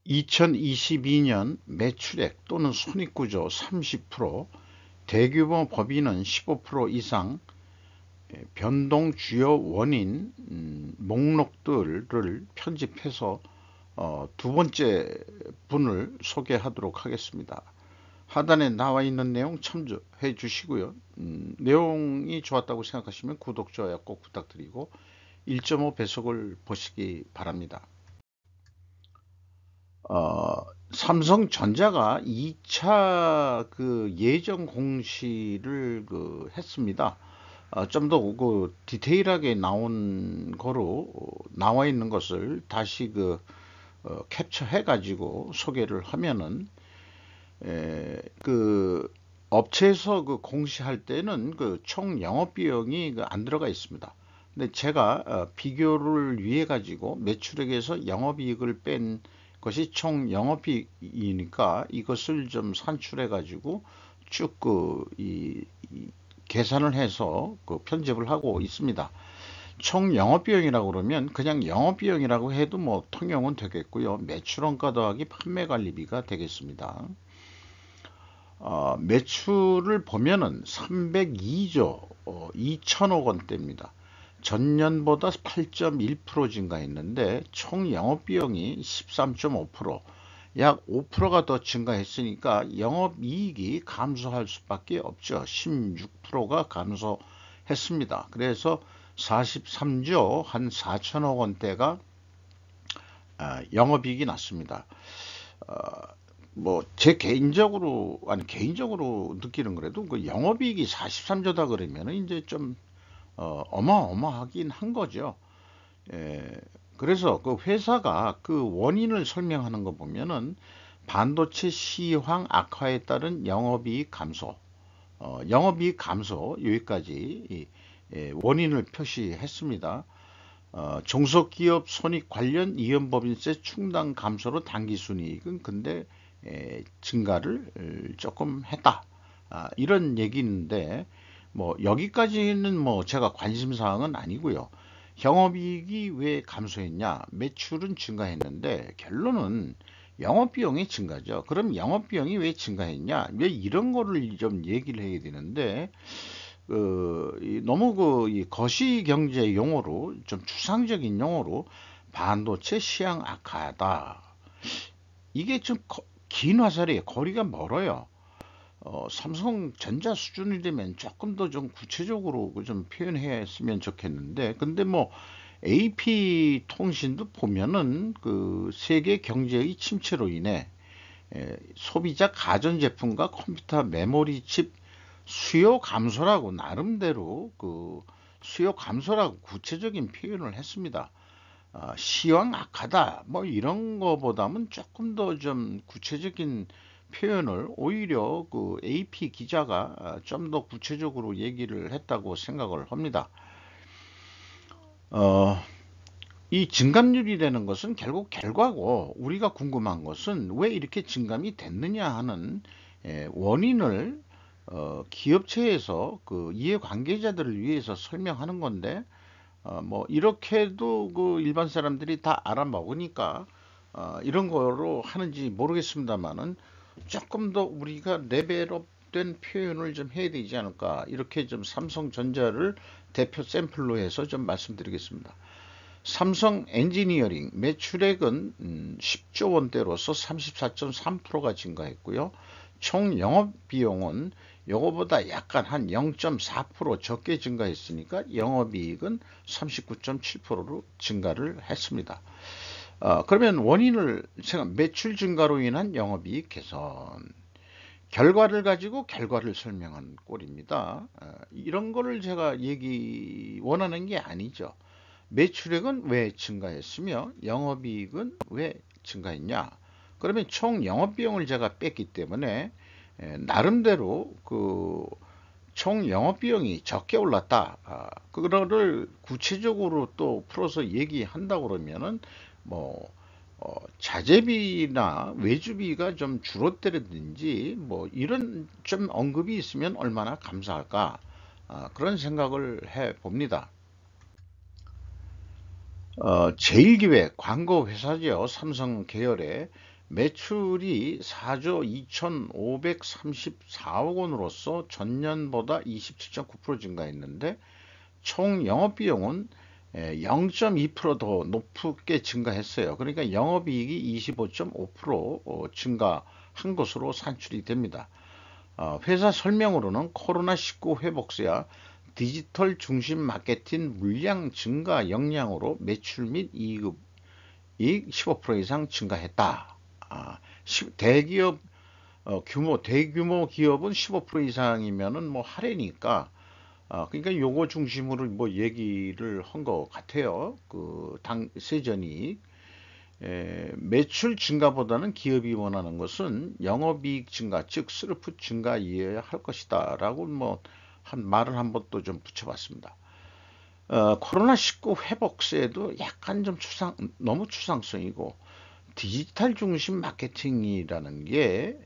2022년 매출액 또는 손익구조 30%, 대규모 법인은 15% 이상, 변동 주요 원인 목록들을 편집해서 두 번째 분을 소개하도록 하겠습니다. 하단에 나와 있는 내용 참조해 주시고요. 내용이 좋았다고 생각하시면 구독, 좋아요 꼭 부탁드리고 1.5 배속을 보시기 바랍니다. 삼성전자가 2차 예정 공시를 했습니다. 좀 더 디테일하게 나온 거로 나와 있는 것을 다시 캡처해 가지고 소개를 하면은, 업체에서 공시할 때는 총 영업 비용이 안 들어가 있습니다. 근데 제가 비교를 위해 가지고 매출액에서 영업이익을 뺀 것이 총 영업이익이니까 이것을 좀 산출해 가지고 쭉 계산을 해서 편집을 하고 있습니다. 총 영업비용이라고 그러면 그냥 영업비용이라고 해도 뭐 통용은 되겠고요. 매출원가 더하기 판매관리비가 되겠습니다. 매출을 보면은 302조 2천억 원대입니다. 전년보다 8.1% 증가했는데 총 영업비용이 13.5%, 약 5%가 더 증가했으니까 영업이익이 감소할 수밖에 없죠. 16%가 감소했습니다. 그래서 43조 한 4천억 원대가 영업이익이 났습니다. 뭐 제 개인적으로 느끼는 거라도 영업이익이 43조다 그러면 이제 좀 어마어마하긴 한 거죠. 그래서 회사가 원인을 설명하는 거 보면은 반도체 시황 악화에 따른 영업이익 감소, 영업이익 감소 여기까지 원인을 표시했습니다. 종속기업 손익 관련 이연법인세 충당 감소로 당기순이익은 근데 증가를 조금 했다. 이런 얘기인데 뭐 여기까지는 뭐 제가 관심사항은 아니고요. 영업이익이 왜 감소했냐? 매출은 증가했는데 결론은 영업비용이 증가죠. 그럼 영업비용이 왜 증가했냐? 왜 이런 거를 좀 얘기를 해야 되는데 너무 이 거시경제 용어로 좀 추상적인 용어로 반도체 시황 악화다. 이게 좀 긴 화살이에요. 거리가 멀어요. 삼성전자 수준이 되면 조금 더 좀 구체적으로 좀 표현했으면 좋겠는데, 근데 뭐 AP통신도 보면은 세계 경제의 침체로 인해 소비자 가전제품과 컴퓨터 메모리 칩 수요 감소라고 나름대로 수요 감소라고 구체적인 표현을 했습니다. 시황 악하다 뭐 이런 거보다는 조금 더 좀 구체적인 표현을 오히려 AP 기자가 좀 더 구체적으로 얘기를 했다고 생각을 합니다. 이 증감률이라는 것은 결국 결과고, 우리가 궁금한 것은 왜 이렇게 증감이 됐느냐 하는 원인을 기업체에서 이해관계자들을 위해서 설명하는 건데, 뭐 이렇게도 일반 사람들이 다 알아먹으니까 이런 거로 하는지 모르겠습니다만은 조금 더 우리가 레벨업된 표현을 좀 해야 되지 않을까, 이렇게 좀 삼성전자를 대표 샘플로 해서 좀 말씀드리겠습니다. 삼성 엔지니어링 매출액은 10조 원대로서 34.3%가 증가했고요. 총 영업비용은 요거보다 약간 한 0.4% 적게 증가했으니까 영업이익은 39.7%로 증가를 했습니다. 그러면 원인을 매출 증가로 인한 영업이익 개선, 결과를 가지고 결과를 설명한 꼴입니다. 이런 거를 제가 원하는 게 아니죠. 매출액은 왜 증가했으며 영업이익은 왜 증가했냐? 그러면 총 영업비용을 제가 뺐기 때문에 나름대로 총 영업비용이 적게 올랐다. 그거를 구체적으로 또 풀어서 얘기한다 그러면은 뭐 자재비나 외주비가 좀 줄었다든지 뭐 이런 좀 언급이 있으면 얼마나 감사할까, 그런 생각을 해 봅니다. 제일기획 광고 회사죠. 삼성 계열의 매출이 4조 2,534억 원으로서 전년보다 27.9% 증가했는데 총 영업비용은 0.2%더 높게 증가했어요. 그러니까 영업이익이 25.5% 증가한 것으로 산출이 됩니다. 회사 설명으로는 코로나19 회복세야 디지털 중심 마케팅 물량 증가 역량으로 매출 및 이익 15% 이상 증가했다. 대기업 대규모 기업은 15% 이상이면은 뭐 할애니까 그러니까 요거 중심으로 뭐 얘기를 한 것 같아요. 그 당 세전이 매출 증가보다는 기업이 원하는 것은 영업이익 증가, 즉 스루풋 증가이어야 할 것이다라고 뭐 한 말을 한번 또 좀 붙여봤습니다. 코로나19 회복세도 약간 좀 너무 추상성이고 디지털 중심 마케팅이라는 게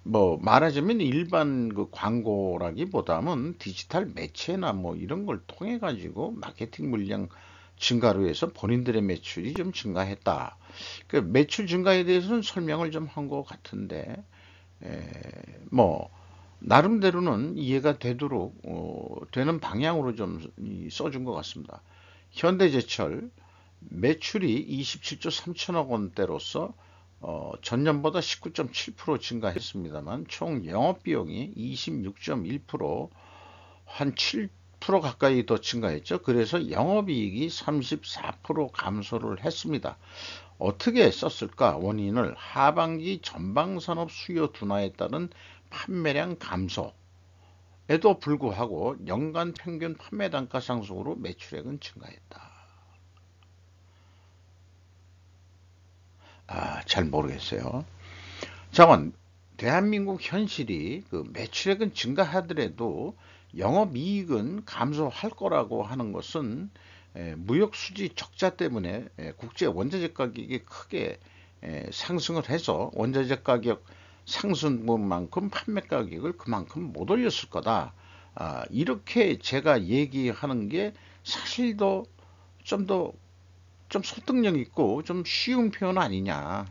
뭐 말하자면 일반 그 광고라기보다는 디지털 매체나 뭐 이런 걸 통해 가지고 마케팅 물량 증가로 해서 본인들의 매출이 좀 증가했다. 그 매출 증가에 대해서는 설명을 좀 한 것 같은데 뭐 나름대로는 이해가 되도록 되는 방향으로 좀 써준 것 같습니다. 현대제철 매출이 27조 3천억 원대로서 전년보다 19.7% 증가했습니다만 총 영업비용이 26.1%, 한 7% 가까이 더 증가했죠. 그래서 영업이익이 34% 감소를 했습니다. 어떻게 썼을까? 원인을 하반기 전방산업 수요 둔화에 따른 판매량 감소에도 불구하고 연간 평균 판매 단가 상승으로 매출액은 증가했다. 잘 모르겠어요. 잠깐, 대한민국 현실이 그 매출액은 증가하더라도 영업이익은 감소할 거라고 하는 것은 무역 수지 적자 때문에 국제 원자재 가격이 크게 상승을 해서 원자재 가격 상승분만큼 판매 가격을 그만큼 못 올렸을 거다. 이렇게 제가 얘기하는 게 사실 더좀더 좀 설득력 있고 좀 쉬운 표현 아니냐.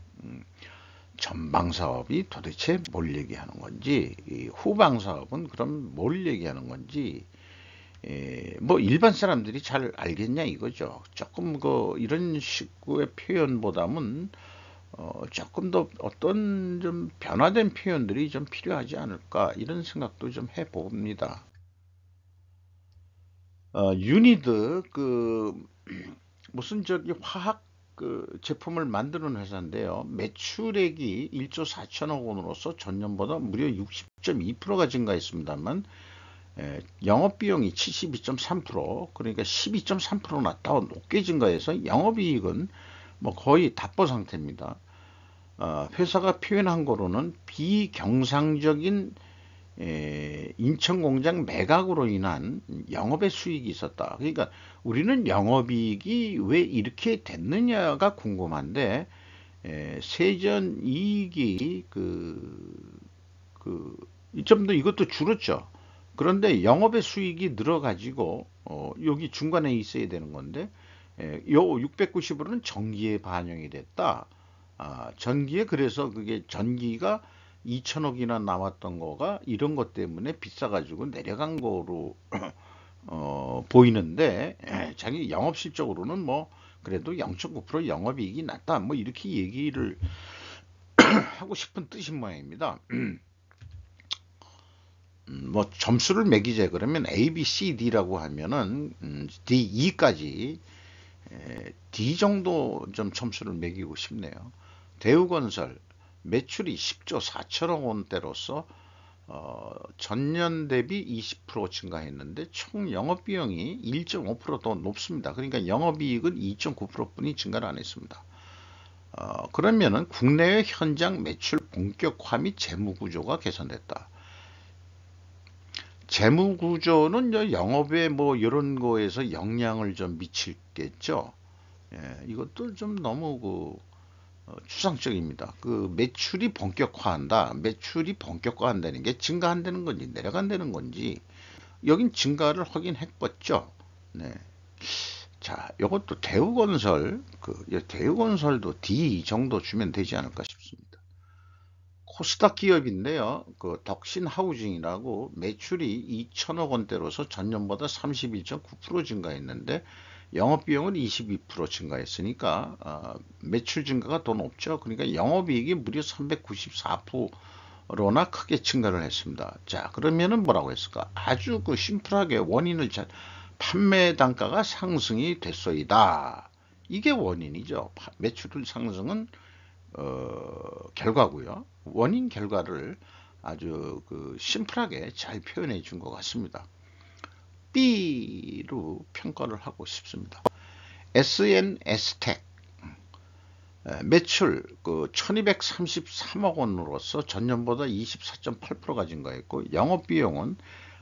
전방 사업이 도대체 뭘 얘기하는 건지, 후방 사업은 그럼 뭘 얘기하는 건지, 뭐 일반 사람들이 잘 알겠냐 이거죠. 조금 그 이런 식의 표현보다는 조금 더 어떤 좀 변화된 표현들이 좀 필요하지 않을까 이런 생각도 좀 해봅니다. 유니드 무슨 저기 화학 그 제품을 만드는 회사인데요. 매출액이 1조 4천억 원으로서 전년보다 무려 60.2%가 증가했습니다만 영업비용이 72.3% 그러니까 12.3%나 더 높게 증가해서 영업이익은 뭐 거의 답보 상태입니다. 회사가 표현한 거로는 비경상적인 인천 공장 매각으로 인한 영업의 수익이 있었다. 그러니까 우리는 영업이익이 왜 이렇게 됐느냐가 궁금한데 세전 이익이 좀 더 이것도 줄었죠. 그런데 영업의 수익이 늘어가지고 여기 중간에 있어야 되는 건데 요 690으로는 전기에 반영이 됐다. 전기에 그래서 그게 전기가 2천억이나 남았던 거가 이런 것 때문에 비싸가지고 내려간 거로 보이는데 자기 영업 실적으로는 뭐 그래도 0.9% 영업이익이 났다 뭐 이렇게 얘기를 하고 싶은 뜻인 모양입니다. 뭐 점수를 매기자 그러면 A, B, C, D라고 하면은 D, E까지 D 정도 좀 점수를 매기고 싶네요. 대우건설 매출이 10조 4천억 원대로서 전년 대비 20% 증가했는데 총 영업비용이 1.5%더 높습니다. 그러니까 영업이익은 2.9%뿐이 증가를 안 했습니다. 그러면은 국내외 현장 매출 본격화 및 재무구조가 개선됐다. 재무구조는 영업에 뭐 이런 거에서 영향을 좀 미칠겠죠. 이것도 좀 너무 추상적입니다. 그 매출이 본격화한다. 매출이 본격화한다는 게 증가한다는 건지 내려간다는 건지 여긴 증가를 하긴 했겠죠. 네. 자, 요것도 대우건설, 대우건설도 D 정도 주면 되지 않을까 싶습니다. 코스닥 기업인데요. 덕신하우징이라고 매출이 2천억 원대로서 전년보다 31.9% 증가했는데 영업비용은 22% 증가했으니까 매출 증가가 더 높죠. 그러니까 영업이익이 무려 394%나 크게 증가를 했습니다. 자, 그러면은 뭐라고 했을까? 아주 심플하게 원인을 판매 단가가 상승이 됐소이다. 이게 원인이죠. 매출 상승은 결과고요. 원인 결과를 아주 심플하게 잘 표현해 준 것 같습니다. B로 평가를 하고 싶습니다. SNS텍 매출 1233억 원으로서 전년보다 24.8%가 증가했고 영업비용은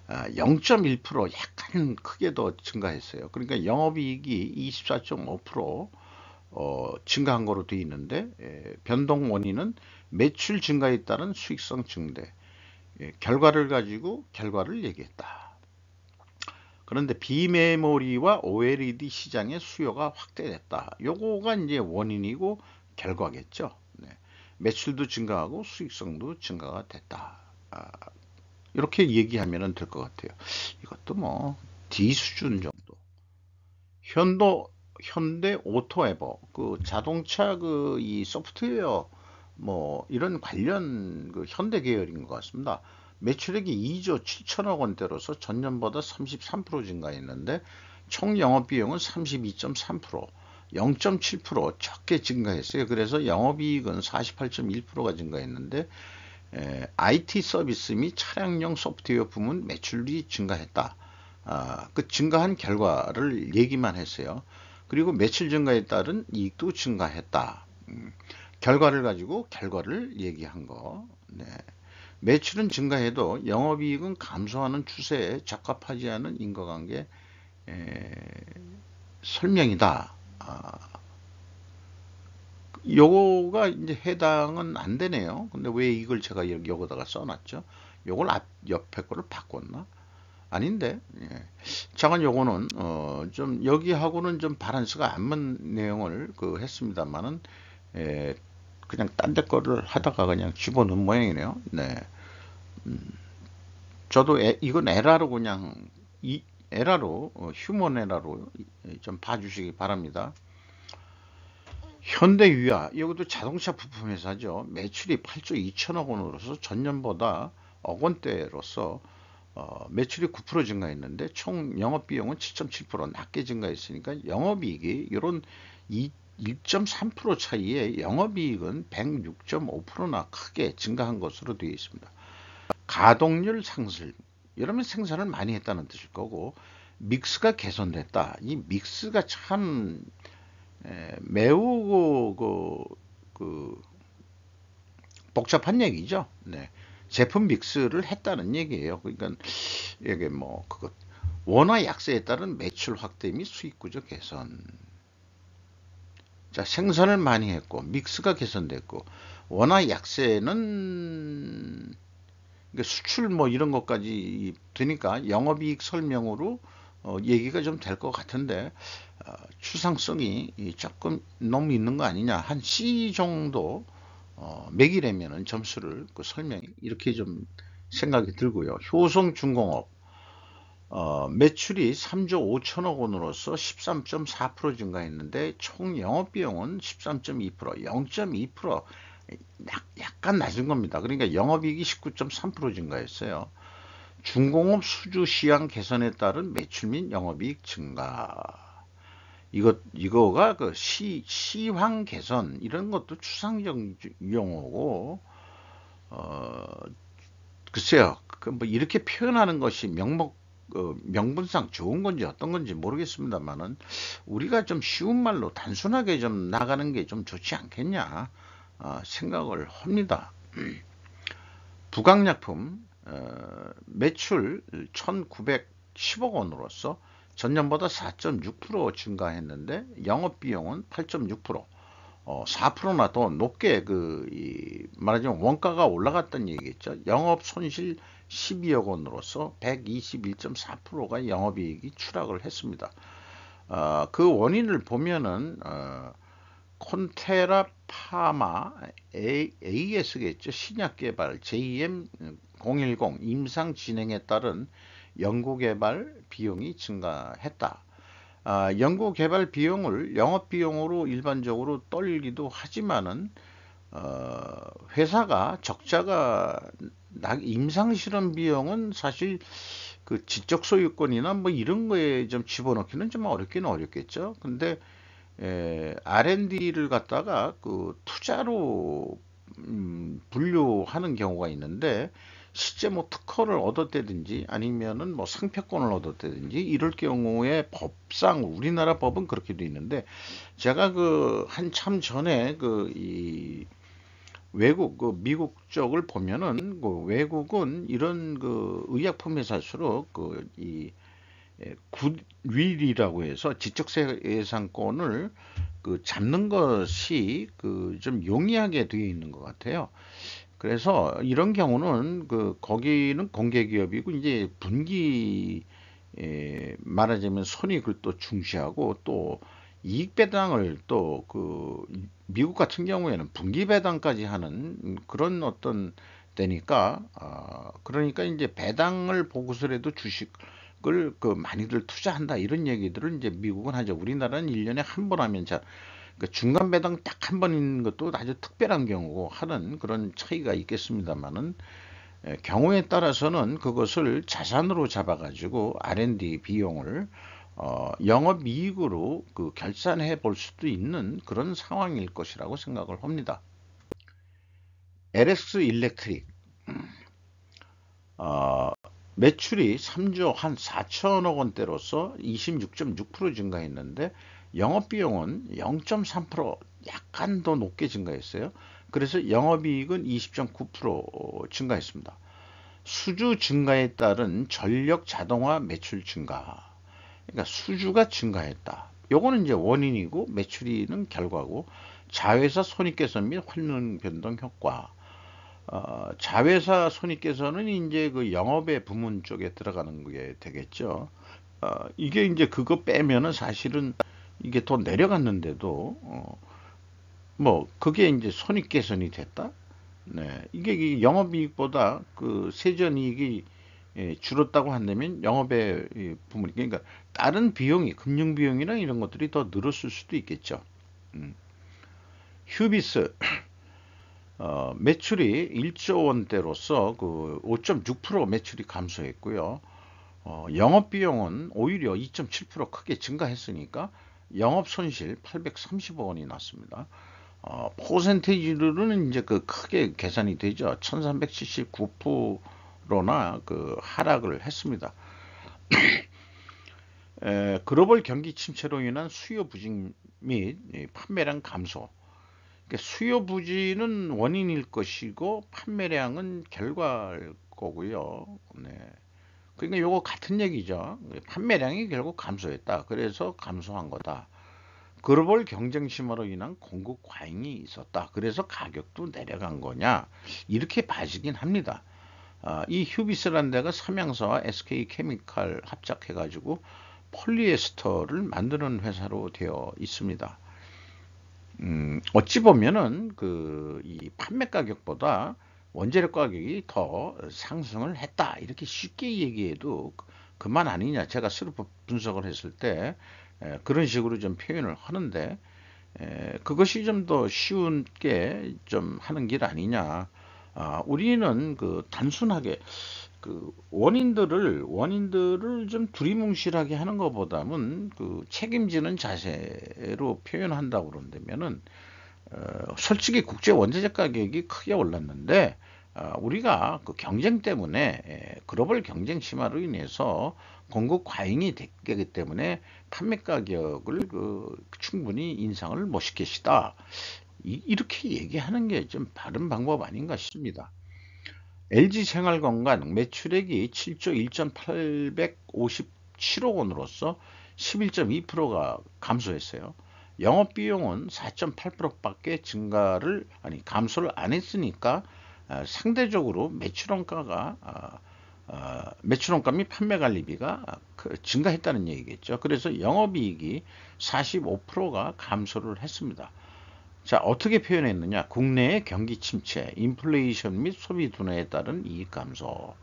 0.1% 약간 크게 더 증가했어요. 그러니까 영업이익이 24.5% 증가한 거로 되어 있는데 변동 원인은 매출 증가에 따른 수익성 증대, 결과를 가지고 결과를 얘기했다. 그런데 비메모리와 OLED 시장의 수요가 확대됐다. 요거가 이제 원인이고 결과겠죠. 네. 매출도 증가하고 수익성도 증가가 됐다. 이렇게 얘기하면 될 것 같아요. 이것도 뭐 D 수준 정도. 현대 오토에버 자동차 이 소프트웨어 뭐 이런 관련 현대 계열인 것 같습니다. 매출액이 2조 7천억 원대로서 전년보다 33% 증가했는데 총 영업비용은 32.3%, 0.7% 적게 증가했어요. 그래서 영업이익은 48.1%가 증가했는데 IT 서비스 및 차량용 소프트웨어 부문 매출이 증가했다. 그 증가한 결과를 얘기만 했어요. 그리고 매출 증가에 따른 이익도 증가했다. 결과를 가지고 결과를 얘기한 거. 네. 매출은 증가해도 영업이익은 감소하는 추세에 적합하지 않은 인과관계 설명이다. 요거가 이제 해당은 안 되네요. 근데 왜 이걸 제가 여기다가 써놨죠? 요걸 옆에 거를 바꿨나? 아닌데. 예. 잠깐 요거는 좀 여기하고는 좀 바란스가 안 맞는 내용을 했습니다만은 그냥 딴 데 거를 하다가 그냥 집어넣은 모양이네요. 네. 저도 이건 에라로 그냥 에라로 휴먼 에라로 좀 봐주시기 바랍니다. 현대유아 이것도 자동차 부품 회사죠. 매출이 8조 2천억 원으로서 전년보다 억 원대로서 매출이 9% 증가했는데 총 영업비용은 7.7% 낮게 증가했으니까 영업이익이 이런 1.3% 차이에 영업이익은 106.5%나 크게 증가한 것으로 되어 있습니다. 가동률 상승, 이러면 생산을 많이 했다는 뜻일 거고 믹스가 개선됐다. 이 믹스가 참 매우 복잡한 얘기죠. 네. 제품 믹스를 했다는 얘기예요. 그러니까 이게 원화 약세에 따른 매출 확대 및 수익 구조 개선. 자, 생산을 많이 했고 믹스가 개선됐고 원화 약세는 수출 뭐 이런 것까지 되니까 영업이익 설명으로 얘기가 좀 될 것 같은데 추상성이 조금 너무 있는 거 아니냐. 한 C 정도 매기려면은 점수를 설명이 이렇게 좀 생각이 들고요. 효성중공업 매출이 3조 5천억 원으로서 13.4% 증가했는데 총 영업비용은 13.2%, 0.2% 약간 낮은 겁니다. 그러니까 영업이익이 19.3% 증가했어요. 중공업 수주 시황 개선에 따른 매출 및 영업이익 증가. 이거가 시황 개선 이런 것도 추상적 용어고 글쎄요. 뭐 이렇게 표현하는 것이 명분상 좋은 건지 어떤 건지 모르겠습니다만은 우리가 좀 쉬운 말로 단순하게 좀 나가는 게 좀 좋지 않겠냐 생각을 합니다. 부강약품 매출 1910억 원으로서 전년보다 4.6% 증가했는데 영업비용은 8.6%, 4%나 더 높게 말하자면 원가가 올라갔다는 얘기겠죠. 영업 손실 12억 원으로서 121.4%가 영업이익이 추락을 했습니다. 그 원인을 보면은 콘테라 파마 AS겠죠. 신약 개발 JM010 임상 진행에 따른 연구 개발 비용이 증가했다. 연구 개발 비용을 영업 비용으로 일반적으로 떨기도 하지만은 회사가 적자가 임상 실험 비용은 사실 그 지적 소유권이나 뭐 이런 거에 좀 집어넣기는 좀 어렵기는 어렵겠죠. 근데 R&D를 갖다가 그 투자로 분류하는 경우가 있는데 실제 뭐 특허를 얻었다든지 아니면은 뭐 상표권을 얻었다든지 이럴 경우에 법상 우리나라 법은 그렇게 돼 있는데 제가 그 한참 전에 그 이 외국 그 미국 쪽을 보면은 그 외국은 이런 그 의약품 회사일수록 그이 굿윌이라고 해서 지적재산권을 그 잡는 것이 그 좀 용이하게 되어 있는 것 같아요. 그래서 이런 경우는 그 거기는 공개기업이고 이제 분기 말하자면 손익을 또 중시하고 또 이익 배당을 또 그 미국 같은 경우에는 분기 배당까지 하는 그런 어떤 때니까 그러니까 이제 배당을 보고서라도 주식을 그 많이들 투자한다 이런 얘기들을 이제 미국은 하죠. 우리나라는 1년에 한 번 하면 자 그 중간 배당 딱 한 번 있는 것도 아주 특별한 경우고 하는 그런 차이가 있겠습니다만은 경우에 따라서는 그것을 자산으로 잡아가지고 R&D 비용을 영업이익으로 그 결산해 볼 수도 있는 그런 상황일 것이라고 생각을 합니다. LX 일렉트릭 어, 매출이 3조 한 4천억 원대로서 26.6% 증가했는데 영업비용은 0.3% 약간 더 높게 증가했어요. 그래서 영업이익은 20.9% 증가했습니다. 수주 증가에 따른 전력 자동화 매출 증가. 그러니까 수주가 증가했다. 요거는 이제 원인이고 매출이는 결과고 자회사 손익개선 및 환율 변동 효과. 자회사 손익개선은 이제 그 영업의 부문 쪽에 들어가는 게 되겠죠. 이게 이제 그거 빼면은 사실은 이게 더 내려갔는데도 뭐 그게 이제 손익 개선이 됐다. 네, 이게 영업이익보다 그 세전이익이 줄었다고 한다면 영업의 부분이 그러니까 다른 비용이 금융 비용이나 이런 것들이 더 늘었을 수도 있겠죠. 음. 휴비스 매출이 1조 원대로서 그 5.6% 매출이 감소했고요. 영업 비용은 오히려 2.7% 크게 증가했으니까 영업 손실 830억 원이 났습니다. 퍼센테이지로는 이제 그 크게 계산이 되죠. 1379%나 그 하락을 했습니다. 글로벌 경기 침체로 인한 수요 부진 및 판매량 감소. 그러니까 수요 부진은 원인일 것이고 판매량은 결과일 거고요. 네. 그러니까 요거 같은 얘기죠. 판매량이 결국 감소했다. 그래서 감소한 거다. 글로벌 경쟁 심화로 인한 공급 과잉이 있었다. 그래서 가격도 내려간 거냐? 이렇게 봐지긴 합니다. 이 휴비스라는 데가 삼양사와 SK케미칼 합작해가지고 폴리에스터를 만드는 회사로 되어 있습니다. 어찌 보면은 이 판매 가격보다 원재료 가격이 더 상승을 했다. 이렇게 쉽게 얘기해도 그만 아니냐. 제가 스스로 분석을 했을 때 그런 식으로 좀 표현을 하는데 그것이 좀 더 쉬운게 좀 하는 길 아니냐. 우리는 그 단순하게 그 원인들을 좀 두리뭉실하게 하는 것보다는 그 책임지는 자세로 표현한다고 그런다면은 솔직히 국제 원자재 가격이 크게 올랐는데 우리가 그 경쟁 때문에 글로벌 경쟁 심화로 인해서 공급 과잉이 되기 때문에 판매 가격을 그 충분히 인상을 못 시켰다. 이렇게 얘기하는 게 좀 바른 방법 아닌가 싶습니다. LG생활건강 매출액이 7조 1,857억 원으로서 11.2%가 감소했어요. 영업비용은 4.8%밖에 감소를 안 했으니까 상대적으로 매출원가가 매출원가 및 판매 관리비가 증가했다는 얘기겠죠. 그래서 영업이익이 45%가 감소를 했습니다. 자, 어떻게 표현했느냐? 국내의 경기 침체, 인플레이션 및 소비 둔화에 따른 이익 감소.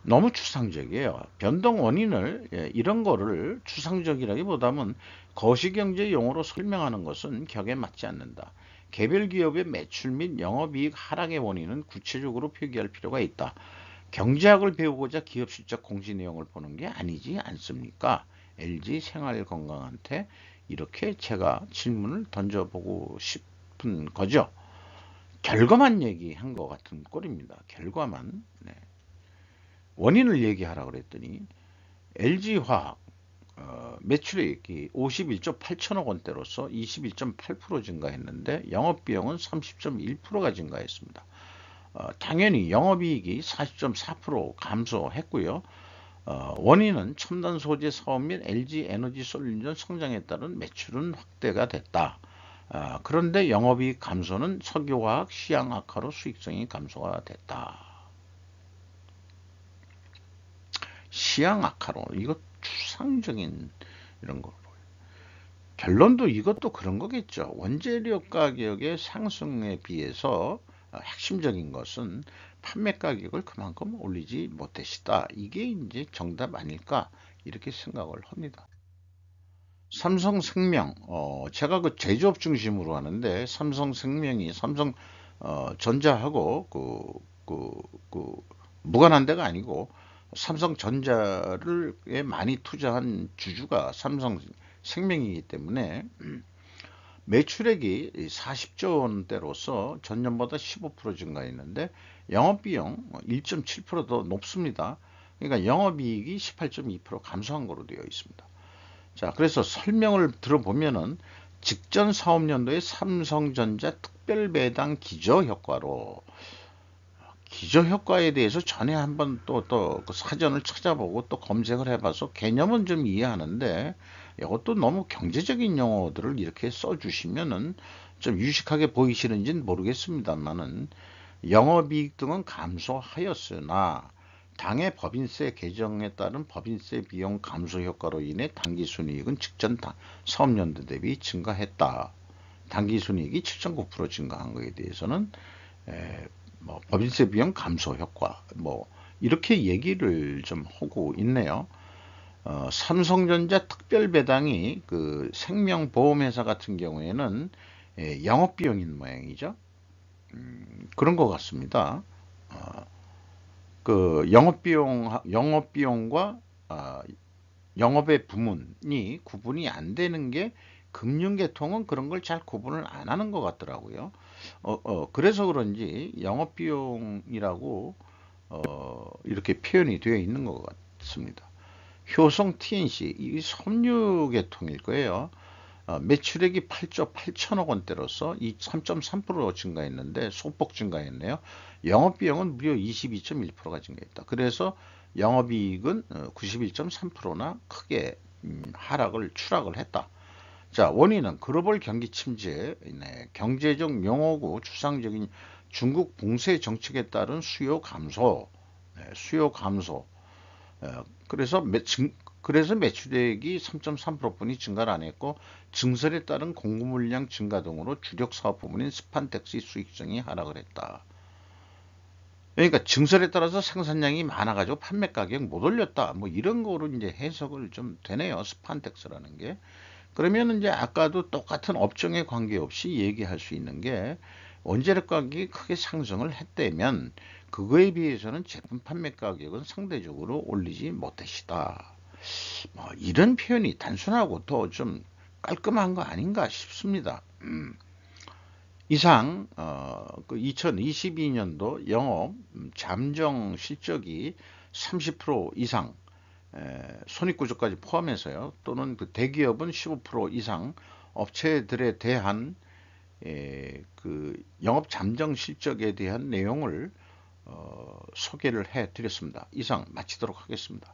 너무 추상적이에요. 변동 원인을 이런 거를 추상적이라기보다는 거시경제 용어로 설명하는 것은 격에 맞지 않는다. 개별 기업의 매출 및 영업이익 하락의 원인은 구체적으로 표기할 필요가 있다. 경제학을 배우고자 기업 실적 공시 내용을 보는 게 아니지 않습니까? LG 생활건강한테 이렇게 제가 질문을 던져보고 싶은 거죠. 결과만 얘기한 것 같은 꼴입니다. 결과만. 네. 원인을 얘기하라 그랬더니 LG화학 매출액이 51조 8천억 원대로서 21.8% 증가했는데 영업비용은 30.1%가 증가했습니다. 당연히 영업이익이 40.4% 감소했고요. 원인은 첨단 소재 사업 및 LG 에너지 솔루션 성장에 따른 매출은 확대가 됐다. 그런데 영업이익 감소는 석유화학 시장 악화로 수익성이 감소가 됐다. 시장 악화로 이것 추상적인 이런 거. 결론도 이것도 그런 거겠죠. 원재료 가격의 상승에 비해서 핵심적인 것은 판매 가격을 그만큼 올리지 못했다. 이게 이제 정답 아닐까 이렇게 생각을 합니다. 삼성생명, 제가 그 제조업 중심으로 하는데 삼성생명이 삼성전자하고 무관한 데가 아니고 삼성전자를 많이 투자한 주주가 삼성생명이기 때문에 매출액이 40조 원대로서 전년보다 15% 증가했는데 영업비용 1.7%더 높습니다. 그러니까 영업이익이 18.2% 감소한 거로 되어 있습니다. 자, 그래서 설명을 들어보면은 직전 사업년도에 삼성전자 특별배당 기저효과로 기저효과에 대해서 전에 한번 또 그 사전을 찾아보고 또 검색을 해봐서 개념은 좀 이해하는데 이것도 너무 경제적인 용어들을 이렇게 써주시면은 좀 유식하게 보이시는지는 모르겠습니다만은 영업이익 등은 감소하였으나 당해 법인세 개정에 따른 법인세 비용 감소 효과로 인해 당기순이익은 직전 사업년도 대비 증가했다. 당기순이익이 7.9% 증가한 것에 대해서는 뭐 법인세 비용 감소 효과 뭐 이렇게 얘기를 좀 하고 있네요. 삼성전자 특별 배당이 그 생명보험회사 같은 경우에는 영업비용인 모양이죠. 그런 것 같습니다. 그 영업비용과 영업의 부문이 구분이 안 되는 게 금융계통은 그런 걸 잘 구분을 안 하는 것 같더라고요. 그래서 그런지 영업비용이라고 이렇게 표현이 되어 있는 것 같습니다. 효성 TNC 이 섬유계통일 거예요. 매출액이 8조 8천억 원대로서 3.3% 증가했는데 소폭 증가했네요. 영업비용은 무려 22.1%가 증가했다. 그래서 영업이익은 91.3%나 크게 추락을 했다. 자, 원인은 글로벌 경기 침체, 경제적 용어고 추상적인 중국 봉쇄 정책에 따른 수요 감소, 수요 감소. 그래서 매출액이 3.3%뿐이 증가를 안 했고 증설에 따른 공급 물량 증가 등으로 주력 사업 부문인 스판텍스의 수익성이 하락을 했다. 그러니까 증설에 따라서 생산량이 많아가지고 판매 가격 못 올렸다. 뭐 이런 거로 이제 해석을 좀 되네요. 스판텍스라는 게. 그러면 이제 아까도 똑같은 업종에 관계없이 얘기할 수 있는 게 원재료 가격이 크게 상승을 했다면 그거에 비해서는 제품 판매 가격은 상대적으로 올리지 못했다. 뭐 이런 표현이 단순하고 더 좀 깔끔한 거 아닌가 싶습니다. 이상 그 2022년도 영업 잠정 실적이 30% 이상 손익구조까지 포함해서요. 또는 그 대기업은 15% 이상 업체들에 대한 그 영업 잠정 실적에 대한 내용을 소개를 해 드렸습니다. 이상 마치도록 하겠습니다.